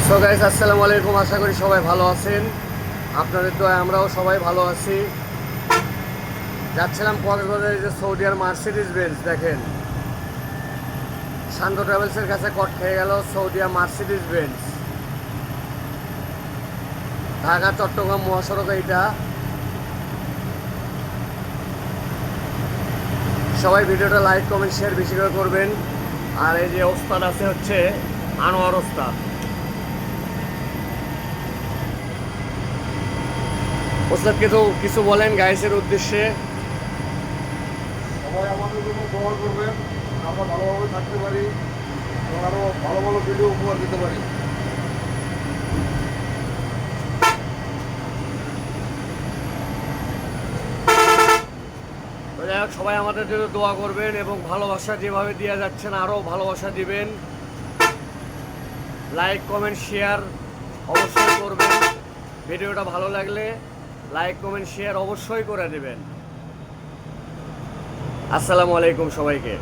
So guys, আসসালামু আলাইকুম। আশা করি সবাই ভালো আছেন। আপনাদের দোয়ায় আমরাও সবাই ভালো আছি। যাচ্ছিলাম কক্সবাজারে, যে সৌদি আর মার্সিডিজ বেঞ্জ দেখেন, শান্ত ট্রাভেলসের কাছে কট খেয়ে গেল সৌদি আর মার্সিডিজ বেঞ্জ। ঢাকা চট্টগ্রাম মহাসড়ক এইটা। সবাই ভিডিওটা লাইক কমেন্ট শেয়ার বেশি করে করবেন। আর এই যে ওস্তাদ আছে হচ্ছে আনোয়ার ওস্তাদ। ওস্তাদ কিছু বলেন গাইসের উদ্দেশ্যে। সবাই আমাদের জন্য দোয়া করবেন, আমরা ভালোভাবে থাকতে পারি এবং আরও ভালো ভালো ভিডিও উপহার দিতে পারি। তো যাই হোক, সবাই আমাদের জন্য দোয়া করবেন এবং ভালোবাসা যেভাবে দেওয়া যাচ্ছেন আরও ভালোবাসা দিবেন। লাইক কমেন্ট শেয়ার অবশ্যই করবেন। ভিডিওটা ভালো লাগলে লাইক কমেন্ট শেয়ার অবশ্যই করে দেবেন। আসসালামু আলাইকুম সবাইকে।